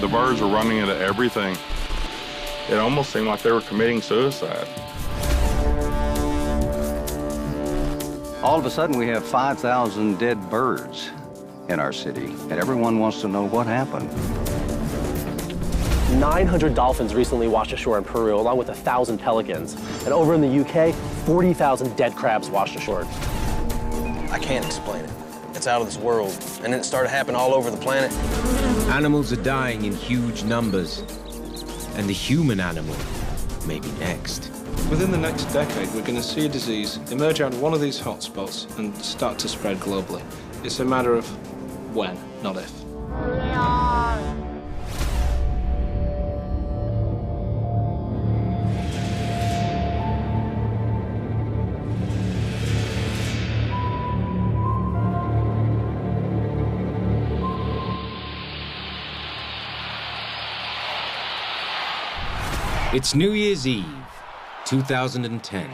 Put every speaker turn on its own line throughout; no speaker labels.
The birds were running into everything. It almost seemed like they were committing suicide.
All of a sudden, we have 5,000 dead birds in our city, and everyone wants to know what happened.
900 dolphins recently washed ashore in Peru, along with 1,000 pelicans. And over in the UK, 40,000 dead crabs washed ashore.
I can't explain it. It's out of this world. And it started happening all over the planet.
Animals are dying in huge numbers. And the human animal may be next.
Within the next decade, we're going to see a disease emerge out of one of these hotspots and start to spread globally. It's a matter of when, not if.
It's New Year's Eve, 2010.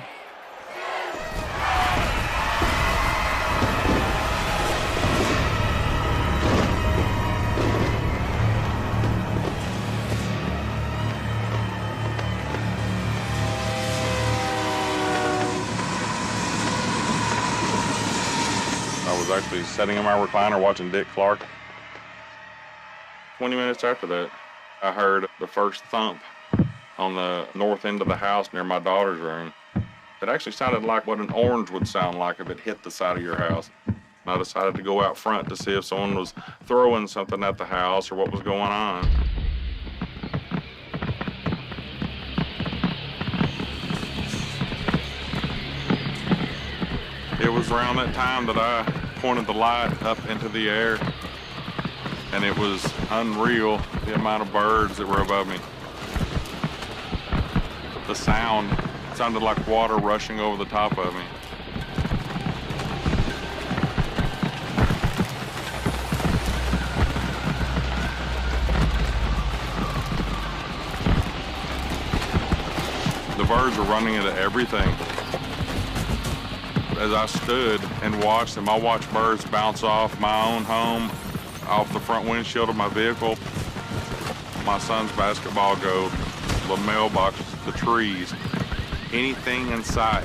I was actually sitting in my recliner watching Dick Clark. 20 minutes after that, I heard the first thump on the north end of the house near my daughter's room. It actually sounded like what an orange would sound like if it hit the side of your house. And I decided to go out front to see if someone was throwing something at the house or what was going on. It was around that time that I pointed the light up into the air, and it was unreal, the amount of birds that were above me. The sound sounded like water rushing over the top of me. The birds were running into everything. As I stood and watched them, I watched birds bounce off my own home, off the front windshield of my vehicle, my son's basketball goal, the mailbox, the trees, anything in sight.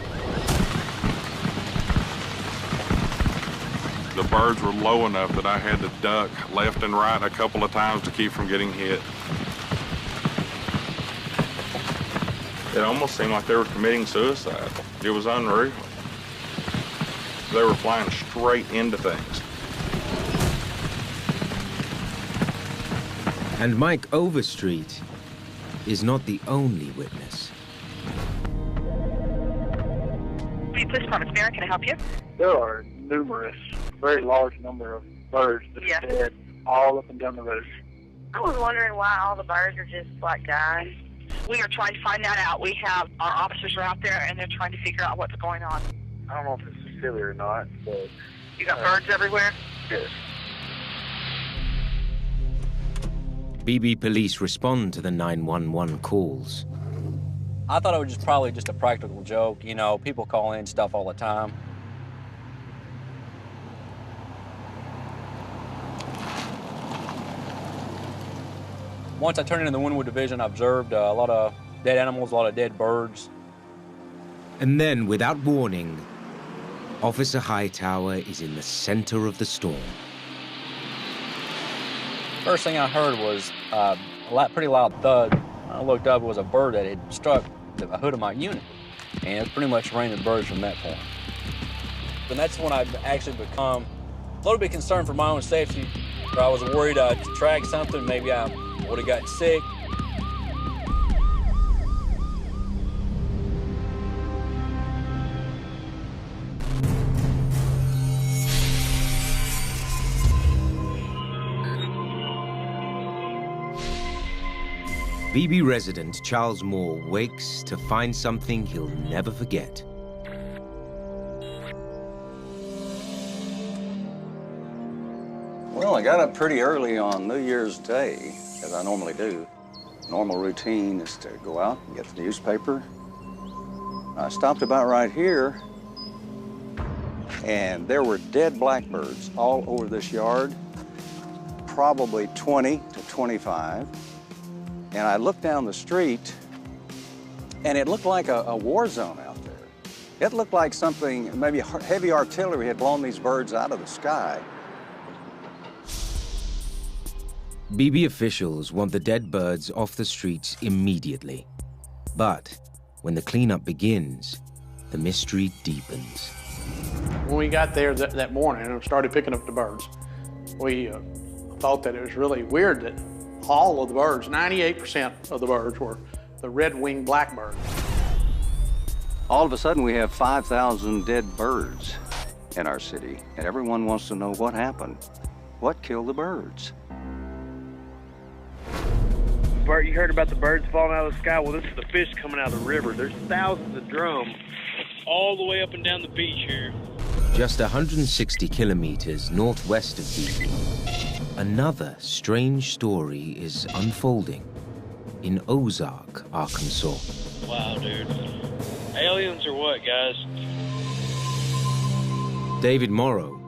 The birds were low enough that I had to duck left and right a couple of times to keep from getting hit. It almost seemed like they were committing suicide. It was unreal. They were flying straight into things.
And Mike Overstreet is not the only witness.
Police Department, Mary, can I help you?
There are numerous, very large number of birds that are dead all up and down the road.
I was wondering why all the birds are just like dying. We are trying to find that out. We have, our officers are out there and they're trying to figure out what's going on.
I don't know if this is silly or not, but...
You got birds everywhere?
Yes.
BB police respond to the 911 calls.
I thought it was probably just a practical joke. You know, people call in stuff all the time. Once I turned into the Wynwood Division, I observed a lot of dead animals, a lot of dead birds.
And then, without warning, Officer Hightower is in the center of the storm.
First thing I heard was a pretty loud thud. When I looked up, it was a bird that had struck the hood of my unit. And it pretty much rained birds from that point. And that's when I actually become a little bit concerned for my own safety. I was worried to track something, maybe I would have gotten sick.
BB resident Charles Moore wakes to find something he'll never forget.
Well, I got up pretty early on New Year's Day, as I normally do. Normal routine is to go out and get the newspaper. I stopped about right here, and there were dead blackbirds all over this yard. probably 20 to 25. And I looked down the street, and it looked like a war zone out there. It looked like something, maybe heavy artillery had blown these birds out of the sky.
BB officials want the dead birds off the streets immediately. But when the cleanup begins, the mystery deepens.
When we got there that morning and started picking up the birds, we thought that it was really weird that all of the birds, 98% of the birds, were the red-winged blackbird.
All of a sudden, we have 5,000 dead birds in our city, and everyone wants to know what happened. What killed the birds?
Bert, you heard about the birds falling out of the sky? Well, this is the fish coming out of the river. There's thousands of drum all the way up and down the beach here.
Just 160 kilometers northwest of BB, another strange story is unfolding in Ozark, Arkansas.
Wow, dude. Aliens or what, guys?
David Morrow,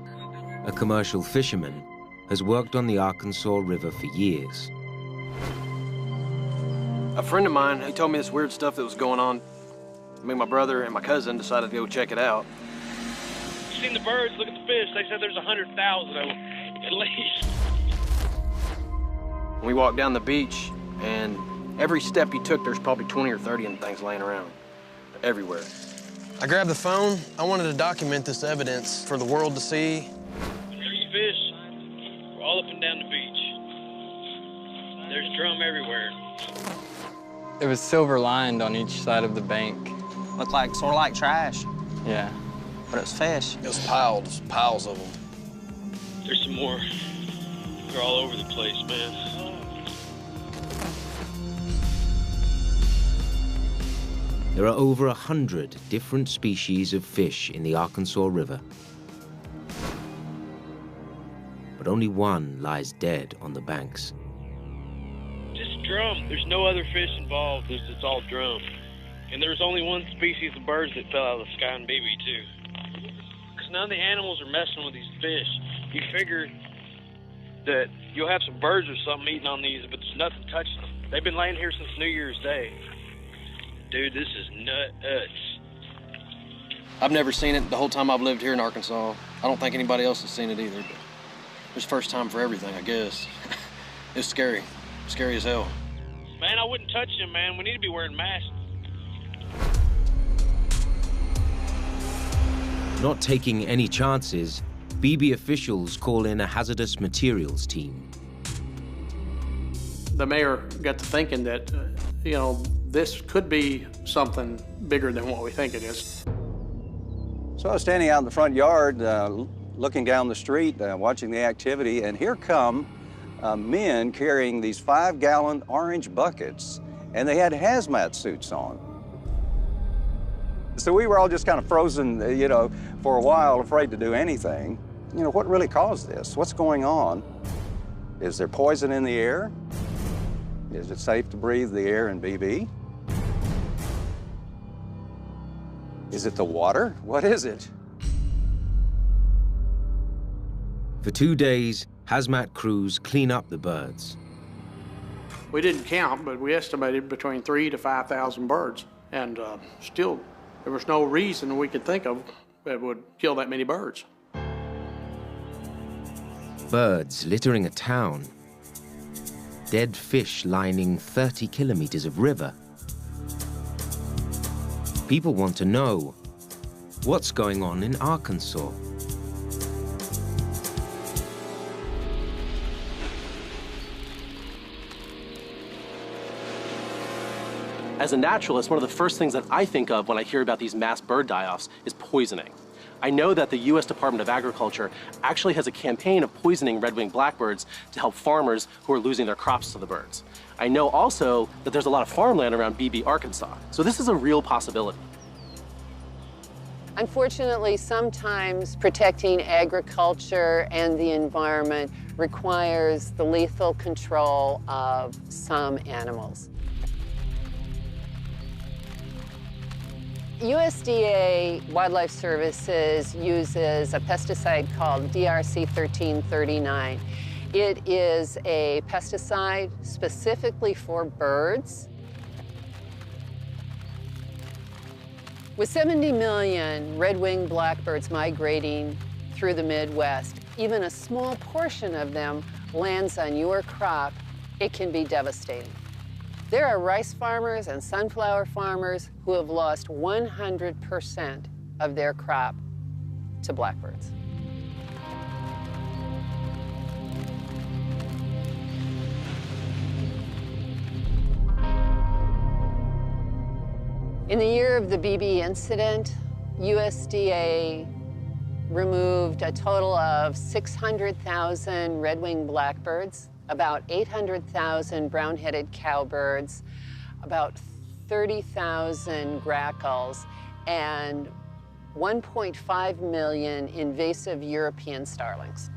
a commercial fisherman, has worked on the Arkansas River for years.
A friend of mine, he told me this weird stuff that was going on. Me, my brother, and my cousin decided to go check it out.
You seen the birds? Look at the fish. They said there's 100,000 of them, at least.
We walked down the beach, and every step you took, there's probably 20 or 30 of them things laying around. Everywhere. I grabbed the phone. I wanted to document this evidence for the world to see.
3 fish were all up and down the beach. There's drum everywhere.
It was silver lined on each side of the bank.
Looked like, sort of like trash.
Yeah.
But it was fish.
It was piles of them.
There's some more. They're all over the place, man.
There are over 100 different species of fish in the Arkansas River. But only one lies dead on the banks.
Just drum. There's no other fish involved. It's all drum. And there's only one species of birds that fell out of the sky in BB, too. Because none of the animals are messing with these fish. You figure that you'll have some birds or something eating on these, but there's nothing touching them. They've been laying here since New Year's Day. Dude, this is nuts.
I've never seen it the whole time I've lived here in Arkansas. I don't think anybody else has seen it either, but it's first time for everything, I guess. It's scary. Scary as hell.
Man, I wouldn't touch them, man. We need to be wearing masks.
Not taking any chances, BB officials call in a hazardous materials team.
The mayor got to thinking that, you know, this could be something bigger than what we think it is.
So I was standing out in the front yard, looking down the street, watching the activity, and here come men carrying these 5-gallon orange buckets, and they had hazmat suits on. So we were all just kind of frozen, you know, for a while, afraid to do anything. You know, what really caused this? What's going on? Is there poison in the air? Is it safe to breathe the air in BB? Is it the water? What is it?
For 2 days, hazmat crews clean up the birds.
We didn't count, but we estimated between 3,000 to 5,000 birds. And still, there was no reason we could think of that would kill that many birds.
Birds littering a town. Dead fish lining 30 kilometers of river. People want to know, what's going on in Arkansas?
As a naturalist, one of the first things that I think of when I hear about these mass bird die-offs is poisoning. I know that the U.S. Department of Agriculture actually has a campaign of poisoning red-winged blackbirds to help farmers who are losing their crops to the birds. I know also that there's a lot of farmland around BB, Arkansas. So this is a real possibility.
Unfortunately, sometimes protecting agriculture and the environment requires the lethal control of some animals. USDA Wildlife Services uses a pesticide called DRC 1339, It is a pesticide specifically for birds. With 70 million red-winged blackbirds migrating through the Midwest, even a small portion of them lands on your crop, it can be devastating. There are rice farmers and sunflower farmers who have lost 100% of their crop to blackbirds. In the year of the BB incident, USDA removed a total of 600,000 red-winged blackbirds, about 800,000 brown-headed cowbirds, about 30,000 grackles, and 1.5 million invasive European starlings.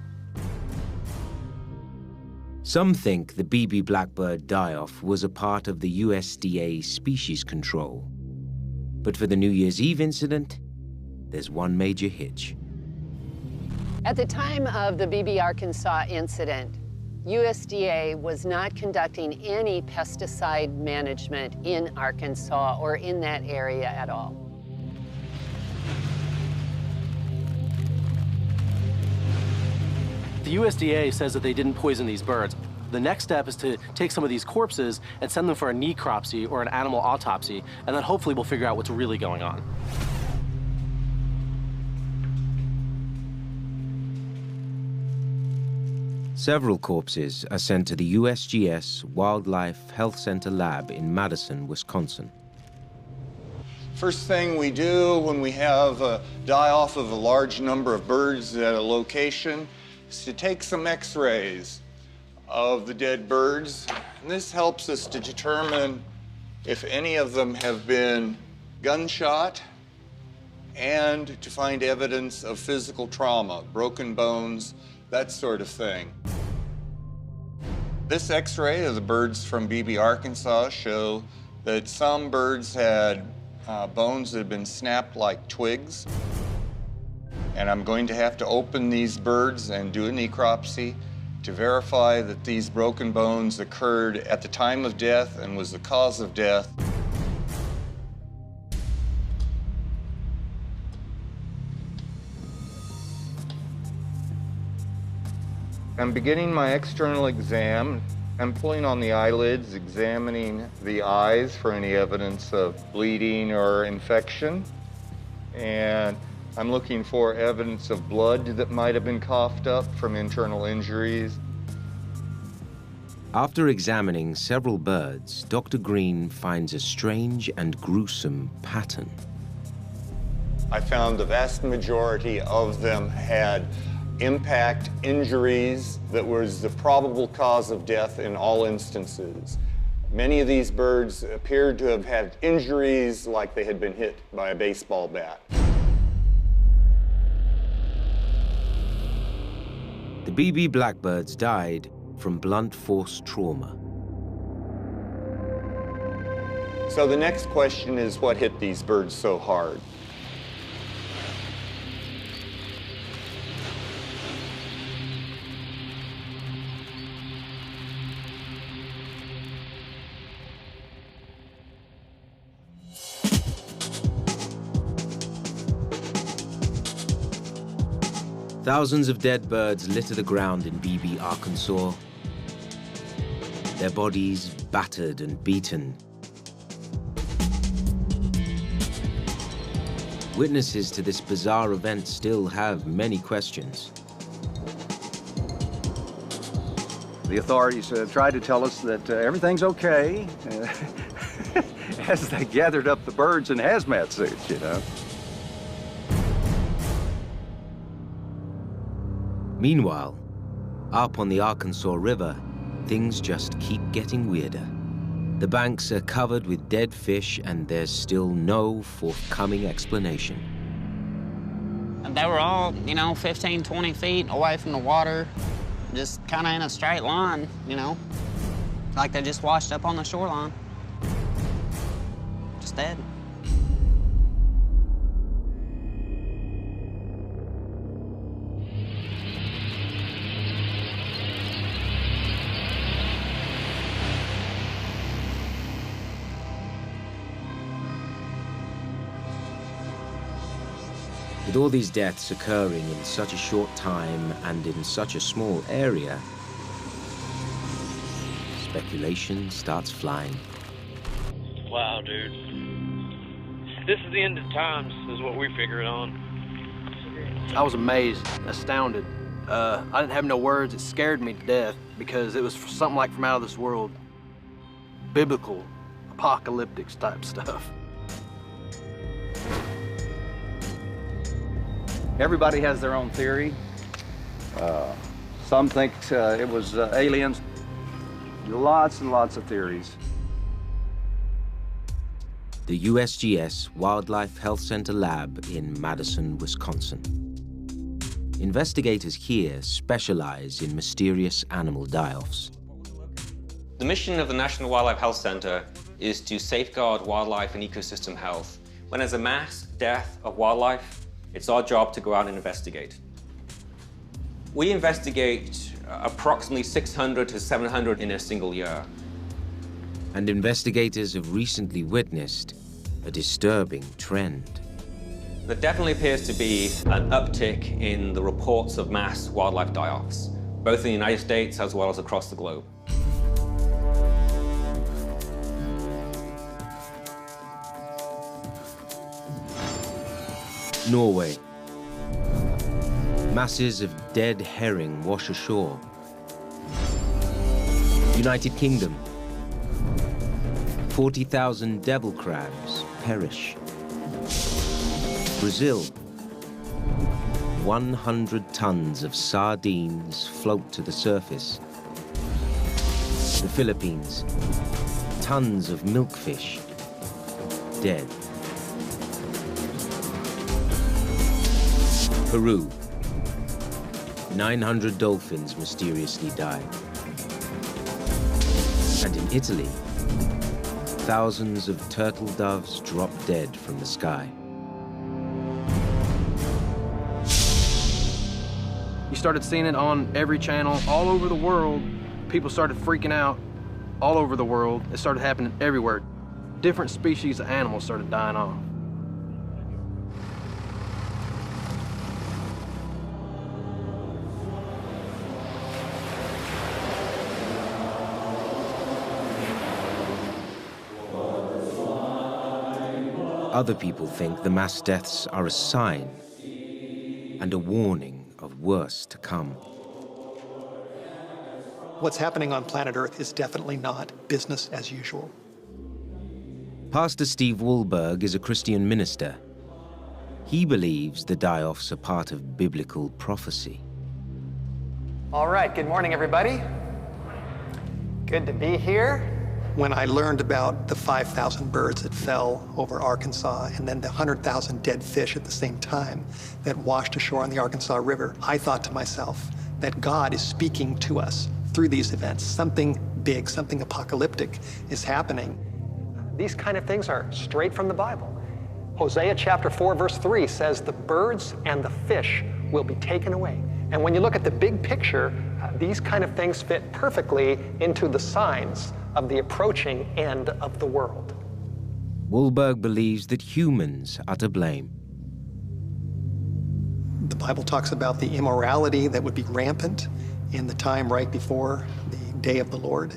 Some think the BB blackbird die-off was a part of the USDA species control. But for the New Year's Eve incident, there's one major hitch.
At the time of the BB Arkansas incident, USDA was not conducting any pesticide management in Arkansas or in that area at all.
The USDA says that they didn't poison these birds. The next step is to take some of these corpses and send them for a necropsy or an animal autopsy, and then hopefully we'll figure out what's really going on.
Several corpses are sent to the USGS Wildlife Health Center lab in Madison, Wisconsin.
First thing we do when we have a die-off of a large number of birds at a location is to take some x-rays of the dead birds. And this helps us to determine if any of them have been gunshot and to find evidence of physical trauma, broken bones, that sort of thing. This x-ray of the birds from BB Arkansas show that some birds had bones that had been snapped like twigs. And I'm going to have to open these birds and do a necropsy to verify that these broken bones occurred at the time of death and was the cause of death. I'm beginning my external exam. I'm pulling on the eyelids, examining the eyes for any evidence of bleeding or infection. And I'm looking for evidence of blood that might have been coughed up from internal injuries.
After examining several birds, Dr. Green finds a strange and gruesome pattern.
I found the vast majority of them had impact injuries that was the probable cause of death in all instances. Many of these birds appeared to have had injuries like they had been hit by a baseball bat.
The BB blackbirds died from blunt force trauma.
So the next question is, what hit these birds so hard?
Thousands of dead birds litter the ground in BB Arkansas, their bodies battered and beaten. Witnesses to this bizarre event still have many questions.
The authorities tried to tell us that everything's okay as they gathered up the birds in hazmat suits, you know.
Meanwhile, up on the Arkansas River, things just keep getting weirder. The banks are covered with dead fish, and there's still no forthcoming explanation.
And they were all, 15, 20 feet away from the water, just kind of in a straight line, like they just washed up on the shoreline. Just dead.
With all these deaths occurring in such a short time and in such a small area, speculation starts flying.
Wow, dude. This is the end of times, is what we figured on.
I was amazed, astounded. I didn't have no words. It scared me to death because it was something like from out of this world. Biblical, apocalyptic type stuff.
Everybody has their own theory. Some think it was aliens. Lots and lots of theories.
The USGS Wildlife Health Center lab in Madison, Wisconsin. Investigators here specialize in mysterious animal die-offs.
The mission of the National Wildlife Health Center is to safeguard wildlife and ecosystem health. When there's a mass death of wildlife, it's our job to go out and investigate. We investigate approximately 600 to 700 in a single year.
And investigators have recently witnessed a disturbing trend.
There definitely appears to be an uptick in the reports of mass wildlife die-offs, both in the United States as well as across the globe.
Norway. Masses of dead herring wash ashore. United Kingdom. 40,000 devil crabs perish. Brazil. 100 tons of sardines float to the surface. The Philippines. Tons of milkfish dead. Peru. 900 dolphins mysteriously died. And in Italy, thousands of turtle doves dropped dead from the sky.
You started seeing it on every channel all over the world. People started freaking out all over the world. It started happening everywhere. Different species of animals started dying off.
Other people think the mass deaths are a sign and a warning of worse to come.
What's happening on planet Earth is definitely not business as usual.
Pastor Steve Wohlberg is a Christian minister. He believes the die-offs are part of biblical prophecy.
All right, good morning, everybody. Good to be here. When I learned about the 5,000 birds that fell over Arkansas and then the 100,000 dead fish at the same time that washed ashore on the Arkansas River, I thought to myself that God is speaking to us through these events. Something big, something apocalyptic is happening. These kind of things are straight from the Bible. Hosea chapter 4, verse 3 says, the birds and the fish will be taken away. And when you look at the big picture, these kind of things fit perfectly into the signs of the approaching end of the world.
Wohlberg believes that humans are to blame.
The Bible talks about the immorality that would be rampant in the time right before the day of the Lord.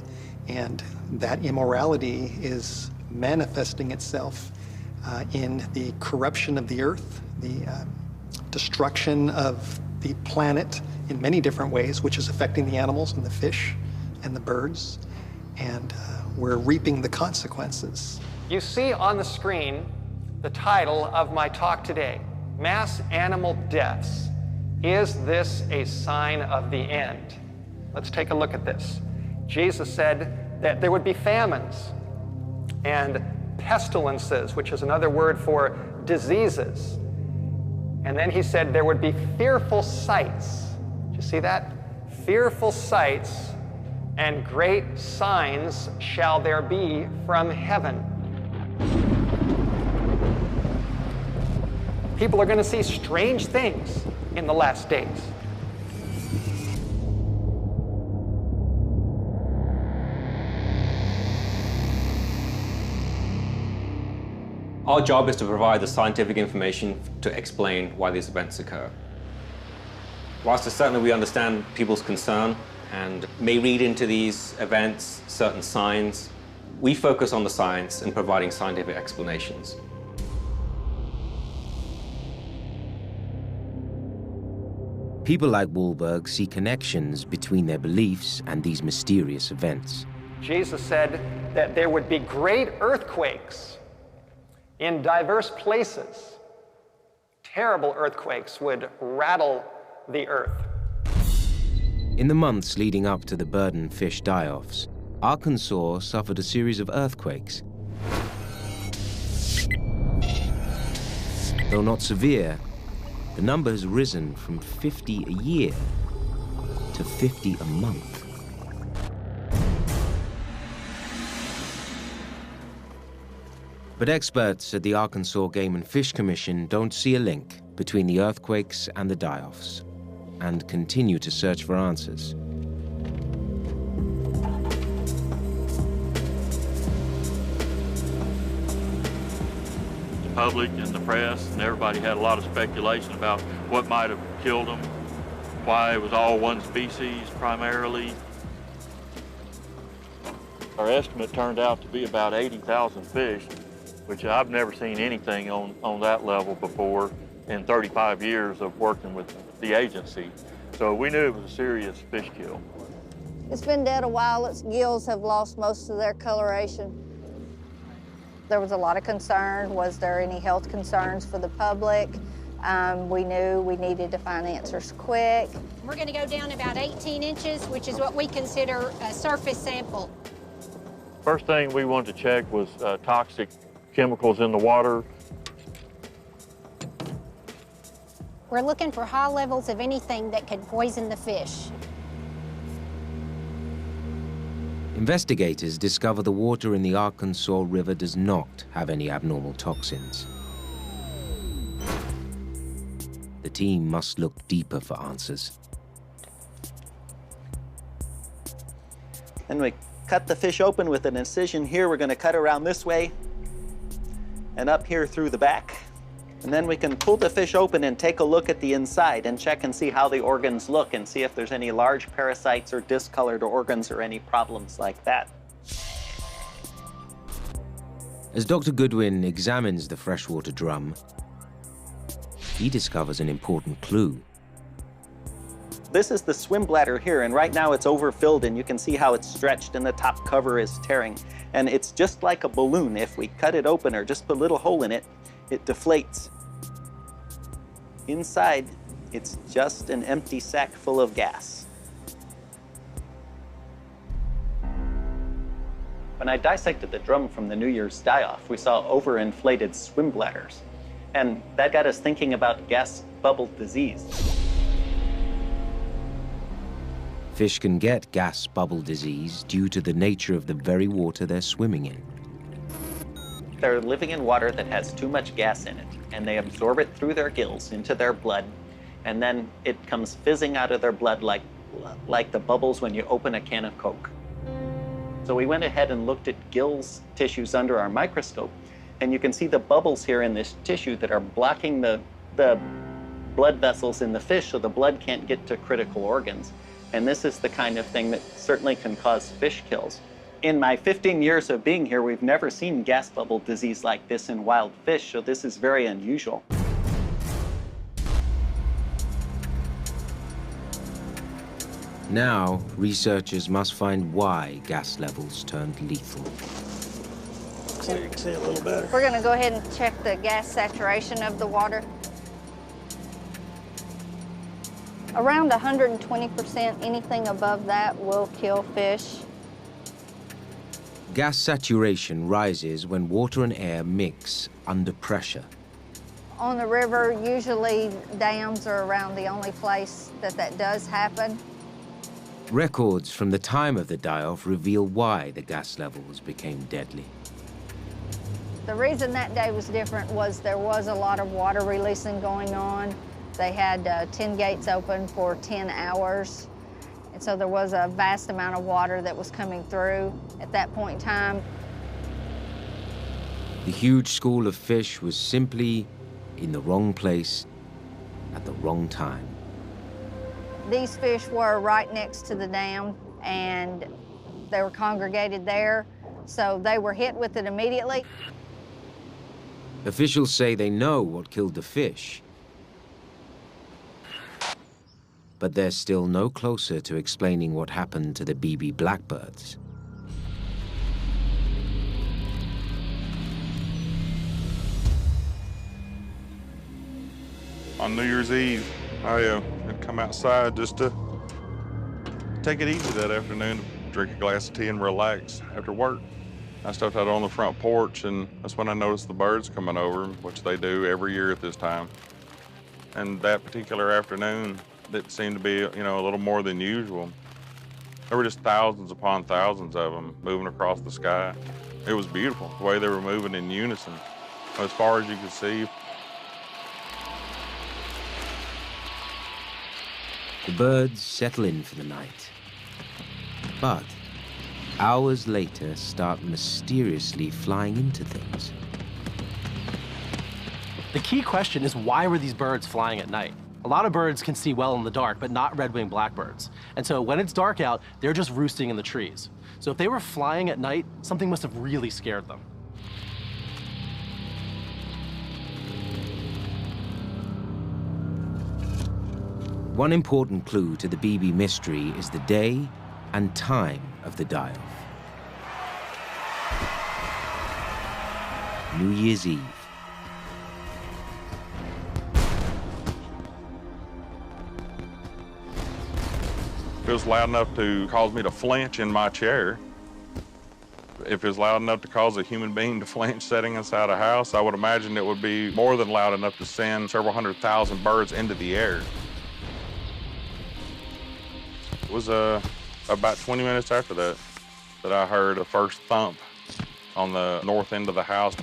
And that immorality is manifesting itself in the corruption of the earth, the destruction of the planet in many different ways, which is affecting the animals and the fish and the birds. And we're reaping the consequences. You see on the screen the title of my talk today, Mass Animal Deaths. Is this a sign of the end? Let's take a look at this. Jesus said that there would be famines and pestilences, which is another word for diseases. And then he said there would be fearful sights. Did you see that? Fearful sights and great signs shall there be from heaven. People are going to see strange things in the last days.
Our job is to provide the scientific information to explain why these events occur. Whilst certainly we understand people's concern and may read into these events certain signs, we focus on the science and providing scientific explanations.
People like Wahlberg see connections between their beliefs and these mysterious events.
Jesus said that there would be great earthquakes in diverse places. Terrible earthquakes would rattle the earth.
In the months leading up to the Burden fish die-offs, Arkansas suffered a series of earthquakes. Though not severe, the number has risen from 50 a year to 50 a month. But experts at the Arkansas Game and Fish Commission don't see a link between the earthquakes and the die-offs, and continue to search for answers.
The public and the press and everybody had a lot of speculation about what might have killed them, why it was all one species primarily. Our estimate turned out to be about 80,000 fish, which I've never seen anything on that level before in 35 years of working with the agency. So we knew it was a serious fish kill.
It's been dead a while. Its gills have lost most of their coloration. There was a lot of concern. Was there any health concerns for the public? We knew we needed to find answers quick.
We're going to go down about 18 inches, which is what we consider a surface sample.
First thing we wanted to check was toxic chemicals in the water.
We're looking for high levels of anything that could poison the fish.
Investigators discover the water in the Arkansas River does not have any abnormal toxins. The team must look deeper for answers.
Then we cut the fish open with an incision here. We're going to cut around this way and up here through the back. And then we can pull the fish open and take a look at the inside and check and see how the organs look and see if there's any large parasites or discolored organs or any problems like that.
As Dr. Goodwin examines the freshwater drum, he discovers an important clue.
This is the swim bladder here, and right now it's overfilled, and you can see how it's stretched and the top cover is tearing. And it's just like a balloon. If we cut it open or just put a little hole in it, it deflates. Inside, it's just an empty sack full of gas. When I dissected the drum from the New Year's die-off, we saw overinflated swim bladders. And that got us thinking about gas bubble disease.
Fish can get gas bubble disease due to the nature of the very water they're swimming in.
They're living in water that has too much gas in it, and they absorb it through their gills into their blood, and then it comes fizzing out of their blood like the bubbles when you open a can of Coke. So we went ahead and looked at gills tissues under our microscope, and you can see the bubbles here in this tissue that are blocking the blood vessels in the fish so the blood can't get to critical organs. And this is the kind of thing that certainly can cause fish kills. In my 15 years of being here, we've never seen gas bubble disease like this in wild fish, so this is very unusual.
Now, researchers must find why gas levels turned lethal.
So you can see a little better.
We're going to go ahead and check the gas saturation of the water. Around 120%, anything above that will kill fish.
Gas saturation rises when water and air mix under pressure.
On the river, usually dams are around the only place that does happen.
Records from the time of the die-off reveal why the gas levels became deadly.
The reason that day was different was there was a lot of water releasing going on. They had 10 gates open for 10 hours. And so there was a vast amount of water that was coming through at that point in time.
The huge school of fish was simply in the wrong place at the wrong time.
These fish were right next to the dam, and they were congregated there, so they were hit with it immediately.
Officials say they know what killed the fish, but they're still no closer to explaining what happened to the BB blackbirds.
On New Year's Eve, I had come outside just to take it easy that afternoon, drink a glass of tea and relax after work. I stepped out on the front porch, and that's when I noticed the birds coming over, which they do every year at this time. And that particular afternoon, it seemed to be, a little more than usual. There were just thousands upon thousands of them moving across the sky. It was beautiful, the way they were moving in unison, as far as you could see.
The birds settle in for the night, but hours later start mysteriously flying into things.
The key question is, why were these birds flying at night? A lot of birds can see well in the dark, but not red-winged blackbirds. And so when it's dark out, they're just roosting in the trees. So if they were flying at night, something must have really scared them.
One important clue to the BB mystery is the day and time of the die-off. New Year's Eve.
If it was loud enough to cause me to flinch in my chair, if it was loud enough to cause a human being to flinch sitting inside a house, I would imagine it would be more than loud enough to send several 100,000 birds into the air. It was about 20 minutes after that I heard a first thump on the north end of the house.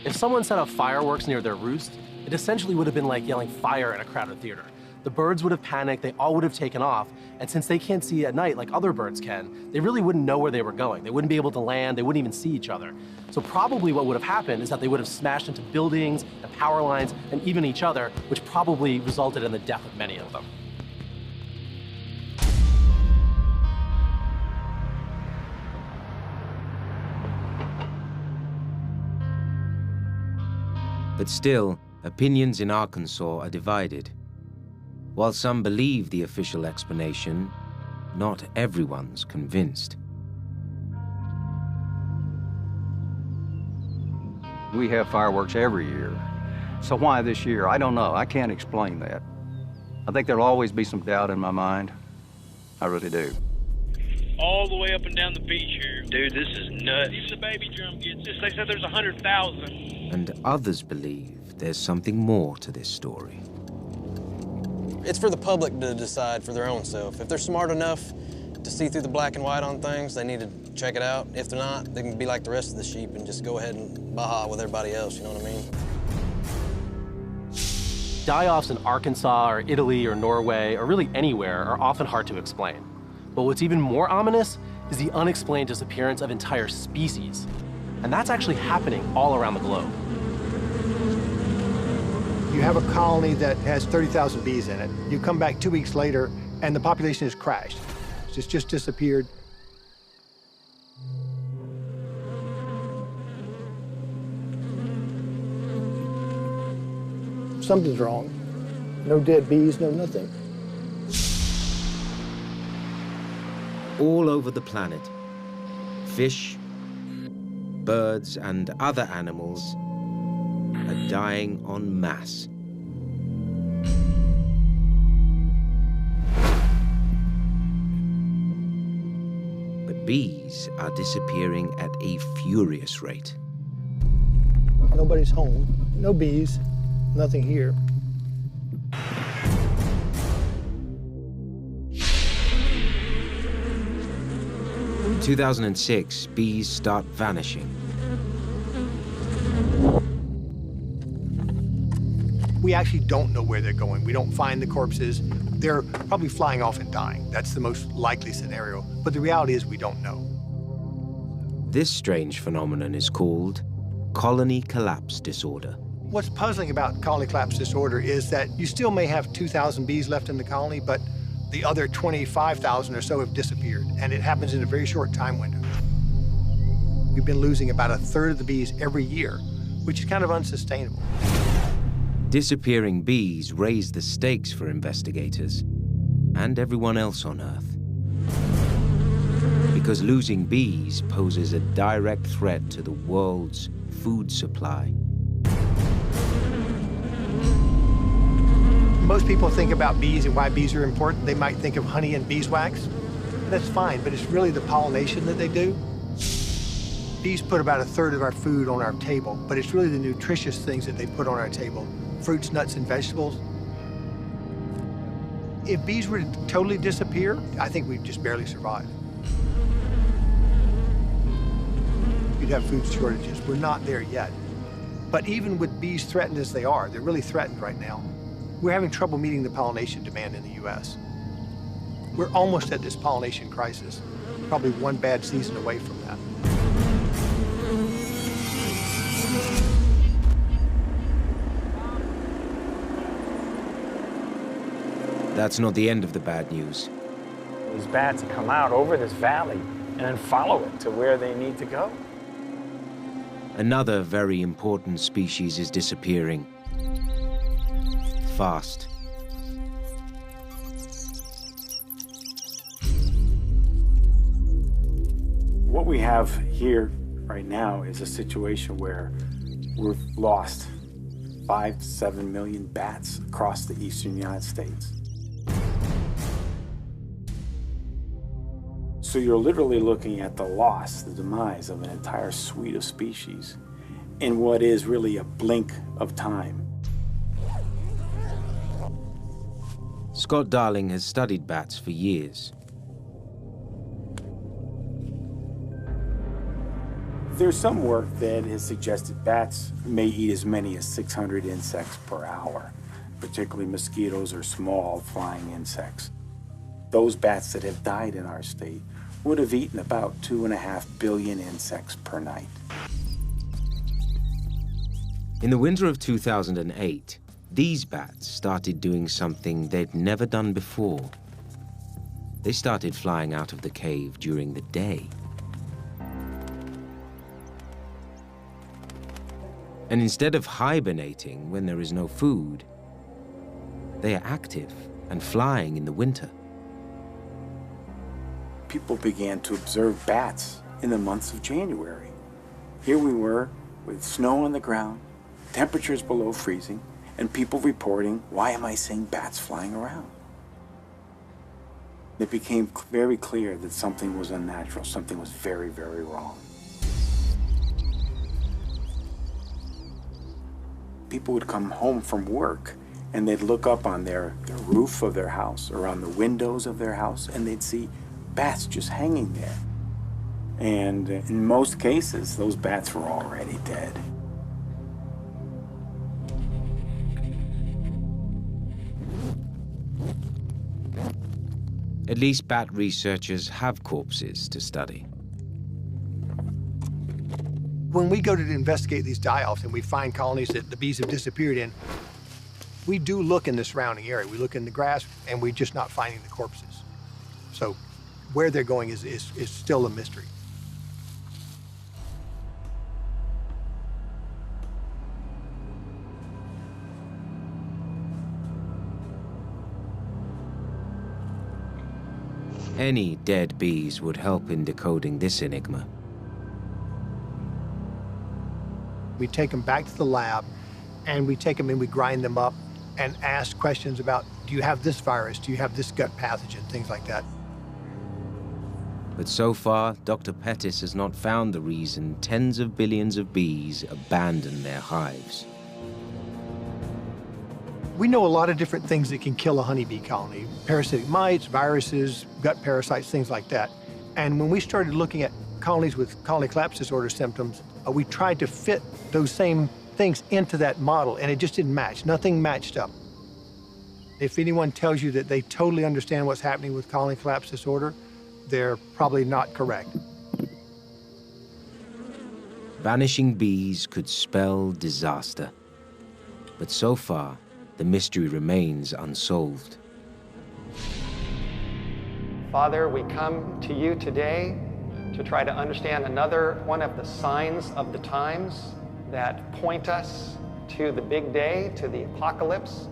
If someone set off fireworks near their roost, it essentially would have been like yelling fire in a crowded theater. The birds would have panicked, they all would have taken off, and since they can't see at night like other birds can, they really wouldn't know where they were going. They wouldn't be able to land, they wouldn't even see each other. So probably what would have happened is that they would have smashed into buildings and power lines and even each other, which probably resulted in the death of many of them.
But still, opinions in Arkansas are divided. While some believe the official explanation, not everyone's convinced.
We have fireworks every year. So why this year? I don't know. I can't explain that. I think there'll always be some doubt in my mind. I really do.
All the way up and down the beach here. Dude, this is nuts. Even the baby drum gets this. They said there's 100,000.
And others believe there's something more to this story.
It's for the public to decide for their own self. If they're smart enough to see through the black and white on things, they need to check it out. If they're not, they can be like the rest of the sheep and just go ahead and baha with everybody else, you know what I mean?
Die-offs in Arkansas or Italy or Norway or really anywhere are often hard to explain. But what's even more ominous is the unexplained disappearance of entire species. And that's actually happening all around the globe.
You have a colony that has 30,000 bees in it. You come back 2 weeks later, and the population has crashed. It's just disappeared.
Something's wrong. No dead bees, no nothing.
All over the planet, fish, birds, and other animals are dying en masse. But bees are disappearing at a furious rate.
Nobody's home. No bees. Nothing here.
In 2006, bees start vanishing.
We actually don't know where they're going. We don't find the corpses. They're probably flying off and dying. That's the most likely scenario. But the reality is we don't know.
This strange phenomenon is called colony collapse disorder.
What's puzzling about colony collapse disorder is that you still may have 2,000 bees left in the colony, but the other 25,000 or so have disappeared, and it happens in a very short time window. We've been losing about 1/3 of the bees every year, which is kind of unsustainable.
Disappearing bees raise the stakes for investigators and everyone else on Earth. Because losing bees poses a direct threat to the world's food supply.
Most people think about bees and why bees are important. They might think of honey and beeswax. That's fine, but it's really the pollination that they do. Bees put about 1/3 of our food on our table, but it's really the nutritious things that they put on our table, fruits, nuts, and vegetables. If bees were to totally disappear, I think we'd just barely survive. You'd have food shortages. We're not there yet. But even with bees threatened as they are, they're really threatened right now, we're having trouble meeting the pollination demand in the U.S. We're almost at this pollination crisis, probably one bad season away from that.
That's not the end of the bad news.
These bats come out over this valley and then follow it to where they need to go.
Another very important species is disappearing. Fast.
What we have here right now is a situation where we've lost 5 to 7 million bats across the eastern United States. So you're literally looking at the loss, the demise of an entire suite of species in what is really a blink of time.
Scott Darling has studied bats for years.
There's some work that has suggested bats may eat as many as 600 insects per hour, particularly mosquitoes or small flying insects. Those bats that have died in our state would have eaten about 2.5 billion insects per night.
In the winter of 2008, these bats started doing something they'd never done before. They started flying out of the cave during the day. And instead of hibernating when there is no food, they are active and flying in the winter.
People began to observe bats in the months of January. Here we were with snow on the ground, temperatures below freezing, and people reporting, why am I seeing bats flying around? It became very clear that something was unnatural, something was very, very wrong. People would come home from work and they'd look up on the roof of their house or on the windows of their house and they'd see bats just hanging there. And in most cases, those bats were already dead.
At least bat researchers have corpses to study.
When we go to investigate these die-offs and we find colonies that the bees have disappeared in, we do look in the surrounding area. We look in the grass and we're just not finding the corpses. So where they're going is still a mystery.
Any dead bees would help in decoding this enigma.
We take them back to the lab and we take them and we grind them up and ask questions about, do you have this virus? Do you have this gut pathogen? Things like that.
But so far, Dr. Pettis has not found the reason tens of billions of bees abandon their hives.
We know a lot of different things that can kill a honeybee colony. Parasitic mites, viruses, gut parasites, things like that. And when we started looking at colonies with colony collapse disorder symptoms, we tried to fit those same things into that model, and it just didn't match. Nothing matched up. If anyone tells you that they totally understand what's happening with colony collapse disorder, they're probably not correct.
vanishing bees could spell disaster. But so far, the mystery remains unsolved.
Father, we come to you today to try to understand another one of the signs of the times that point us to the big day, to the apocalypse.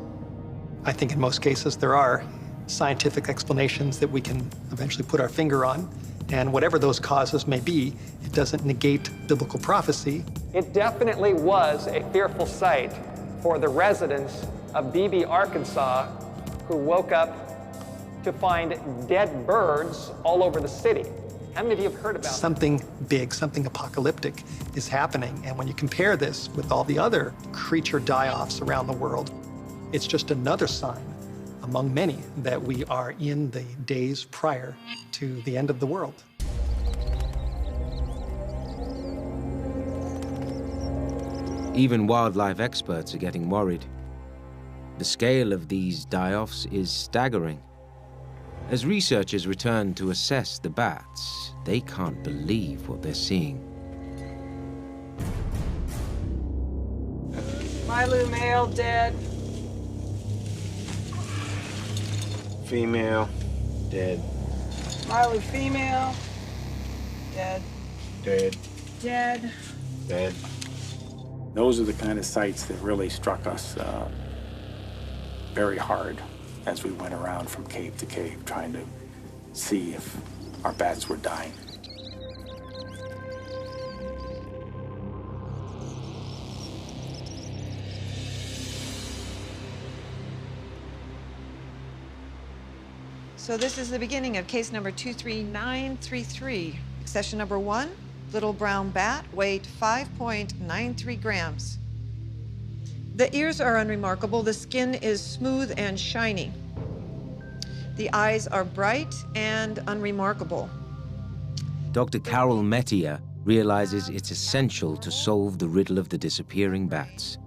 I think in most cases there are scientific explanations that we can eventually put our finger on, and whatever those causes may be, it doesn't negate biblical prophecy.
It definitely was a fearful sight for the residents of Beebe, Arkansas, who woke up to find dead birds all over the city. How many of you have heard about
Something big, something apocalyptic is happening, and when you compare this with all the other creature die-offs around the world, it's just another sign among many that we are in the days prior to the end of the world.
Even wildlife experts are getting worried. The scale of these die-offs is staggering. As researchers return to assess the bats, they can't believe what they're seeing.
Milu male dead.
Female, dead.
Milu female, dead.
Dead.
Dead.
Dead.
Those are the kind of sights that really struck us very hard as we went around from cave to cave trying to see if our bats were dying.
So this is the beginning of case number 23933. Accession number 1, little brown bat, weight 5.93 grams. The ears are unremarkable. The skin is smooth and shiny. The eyes are bright and unremarkable.
Dr. Carol Metier realizes it's essential to solve the riddle of the disappearing bats.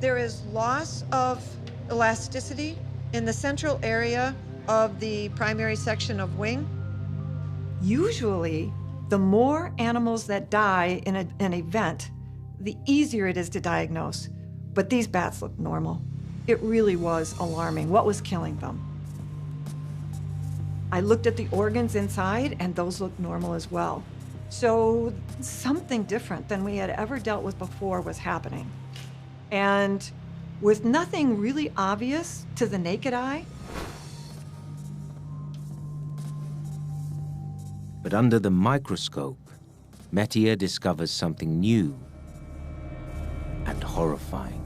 There is loss of elasticity in the central area of the primary section of wing. Usually, the more animals that die in an event, the easier it is to diagnose. But these bats look normal. It really was alarming. What was killing them? I looked at the organs inside, and those looked normal as well. So something different than we had ever dealt with before was happening. And with nothing really obvious to the naked eye.
But under the microscope, Metier discovers something new and horrifying.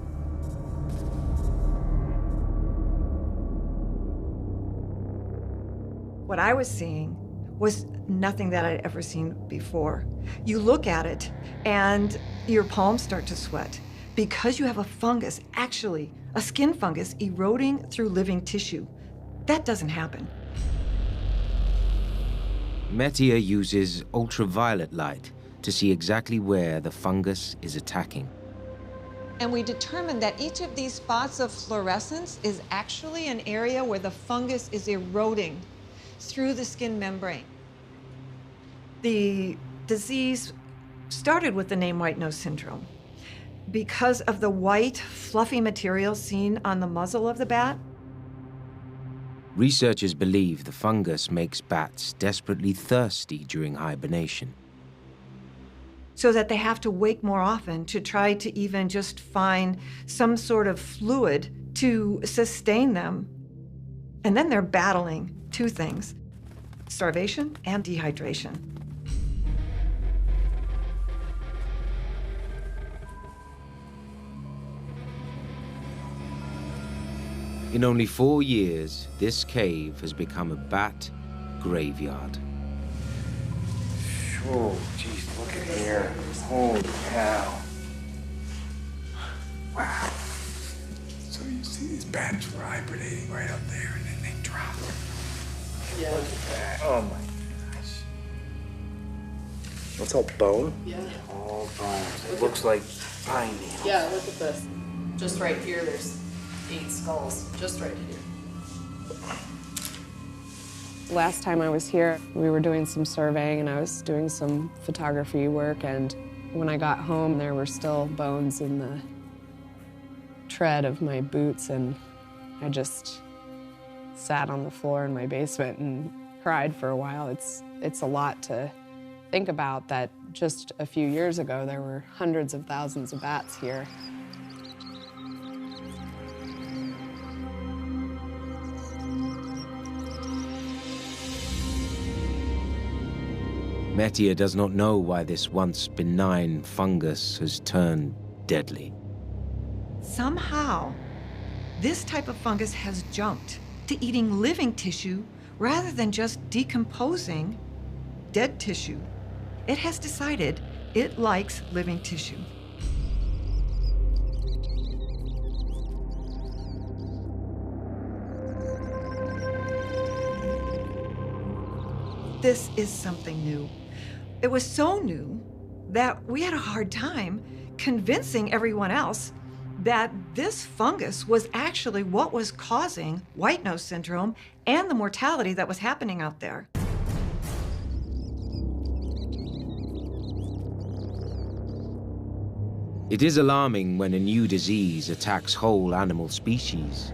What I was seeing was nothing that I'd ever seen before. You look at it and your palms start to sweat because you have a fungus, actually a skin fungus, eroding through living tissue. That doesn't happen.
Metier uses ultraviolet light to see exactly where the fungus is attacking.
And we determined that each of these spots of fluorescence is actually an area where the fungus is eroding through the skin membrane. The disease started with the name white nose syndrome because of the white, fluffy material seen on the muzzle of the bat.
Researchers believe the fungus makes bats desperately thirsty during hibernation.
So that they have to wake more often to try to even just find some sort of fluid to sustain them. And then they're battling two things: starvation and dehydration.
In only 4 years, this cave has become a bat graveyard.
Oh, geez, look at here. Holy cow. Wow. So you see these bats were hibernating right up there and then they drop. Yeah. Look at that. Oh my gosh. What's all bone?
Yeah.
All bones. It looks like pine needles.
Yeah, look at this. Just right here, there's 8 skulls. Just right here.
Last time I was here, we were doing some surveying and I was doing some photography work, and
When I got home, there were still bones in the tread of my boots, and I just sat on the floor in my basement and cried for a while. It's a lot to think about that just a few years ago there were hundreds of thousands of bats here.
Mettier does not know why this once benign fungus has turned deadly.
Somehow, this type of fungus has jumped to eating living tissue rather than just decomposing dead tissue. It has decided it likes living tissue. This is something new. It was so new that we had a hard time convincing everyone else that this fungus was actually what was causing white nose syndrome and the mortality that was happening out there.
It is alarming when a new disease attacks whole animal species.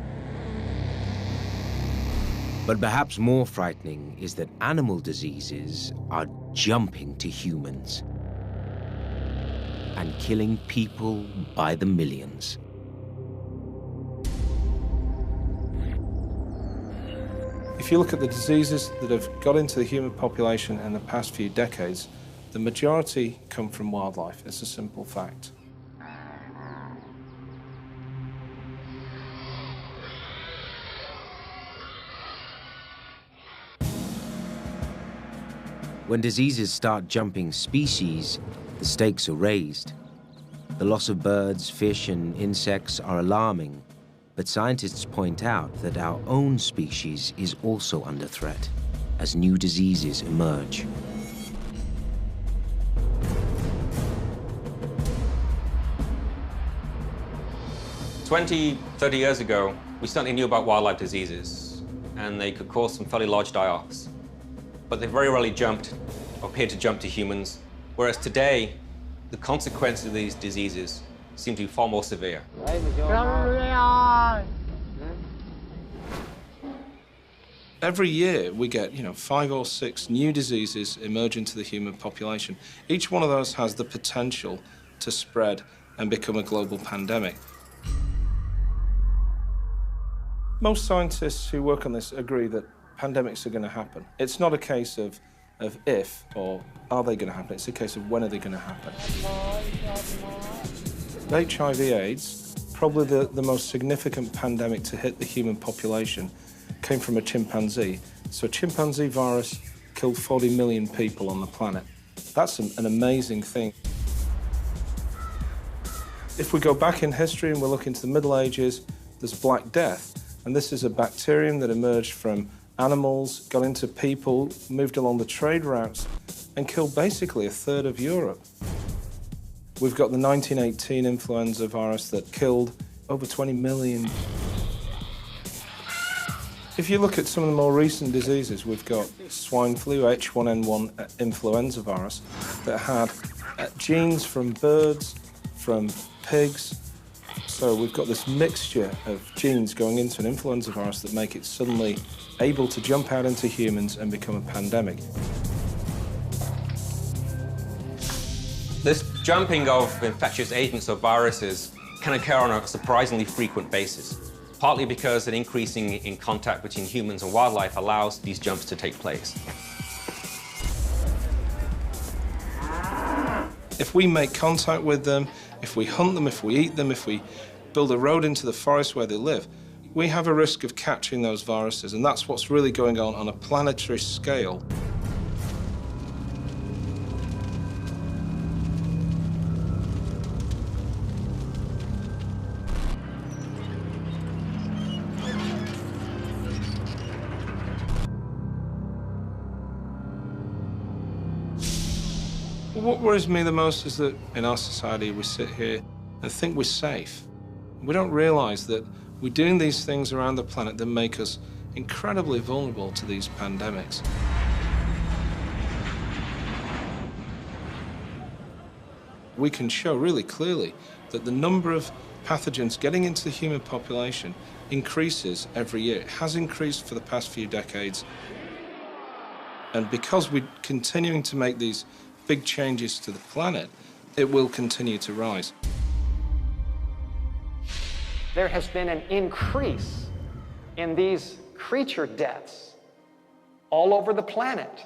But perhaps more frightening is that animal diseases are jumping to humans and killing people by the millions.
If you look at the diseases that have got into the human population in the past few decades, the majority come from wildlife. It's a simple fact.
When diseases start jumping species, the stakes are raised. The loss of birds, fish, and insects are alarming, but scientists point out that our own species is also under threat as new diseases emerge.
"20, 30 years ago, we certainly knew about wildlife diseases, and they could cause some fairly large die-offs. But they very rarely jumped or appeared to jump to humans, whereas today, the consequences of these diseases seem to be far more severe.
Every year we get, 5 or 6 new diseases emerge into the human population. Each one of those has the potential to spread and become a global pandemic. Most scientists who work on this agree that pandemics are going to happen. It's not a case of if or are they going to happen, it's a case of when are they going to happen. HIV/AIDS, probably the most significant pandemic to hit the human population, came from a chimpanzee. So a chimpanzee virus killed 40 million people on the planet. That's an amazing thing. If we go back in history and we look into the Middle Ages, there's Black Death, and this is a bacterium that emerged from animals, got into people, moved along the trade routes, and killed basically a third of Europe. We've got the 1918 influenza virus that killed over 20 million. If you look at some of the more recent diseases, we've got swine flu, H1N1 influenza virus, that had genes from birds, from pigs. So we've got this mixture of genes going into an influenza virus that make it suddenly able to jump out into humans and become a pandemic.
This jumping of infectious agents or viruses can occur on a surprisingly frequent basis, partly because an increasing in contact between humans and wildlife allows these jumps to take place.
If we make contact with them, if we hunt them, if we eat them, if we build a road into the forest where they live, we have a risk of catching those viruses, and that's what's really going on a planetary scale. What worries me the most is that in our society we sit here and think we're safe. We don't realize that we're doing these things around the planet that make us incredibly vulnerable to these pandemics. we can show really clearly that the number of pathogens getting into the human population increases every year. It has increased for the past few decades. And because we're continuing to make these big changes to the planet, it will continue to rise.
There has been an increase in these creature deaths all over the planet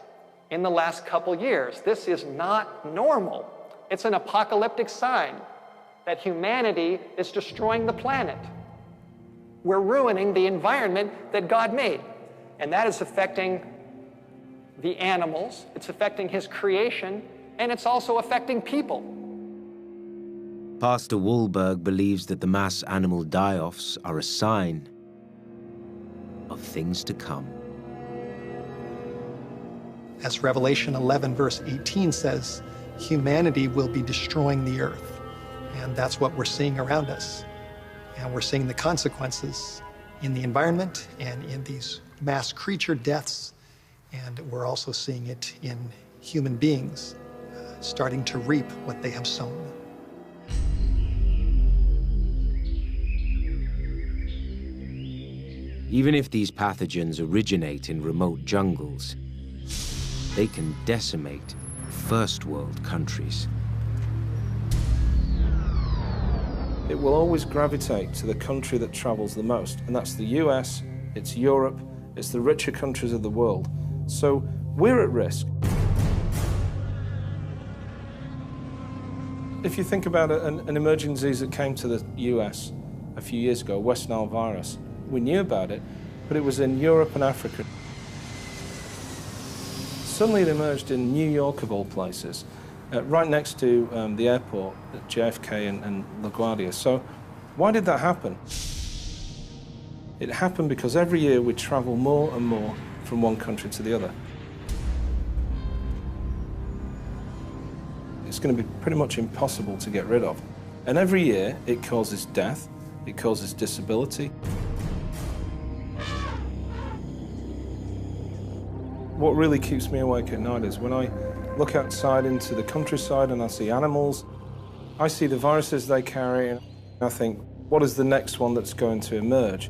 in the last couple years. This is not normal. It's an apocalyptic sign that humanity is destroying the planet. We're ruining the environment that God made, and that is affecting the animals, it's affecting His creation, and it's also affecting people.
Pastor Wahlberg believes that the mass animal die-offs are a sign of things to come.
As Revelation 11, verse 18 says, humanity will be destroying the earth. And that's what we're seeing around us. And we're seeing the consequences in the environment and in these mass creature deaths. And we're also seeing it in human beings starting to reap what they have sown.
Even if these pathogens originate in remote jungles, they can decimate first world countries.
It will always gravitate to the country that travels the most, and that's the US, it's Europe, it's the richer countries of the world. So we're at risk. If you think about an emerging disease that came to the US a few years ago, West Nile virus, we knew about it, but it was in Europe and Africa. Suddenly it emerged in New York, of all places, right next to the airport at JFK and LaGuardia. So why did that happen? It happened because every year we travel more and more from one country to the other. It's going to be pretty much impossible to get rid of. And every year it causes death, it causes disability. What really keeps me awake at night is when I look outside into the countryside and I see animals, I see the viruses they carry, and I think, what is the next one that's going to emerge?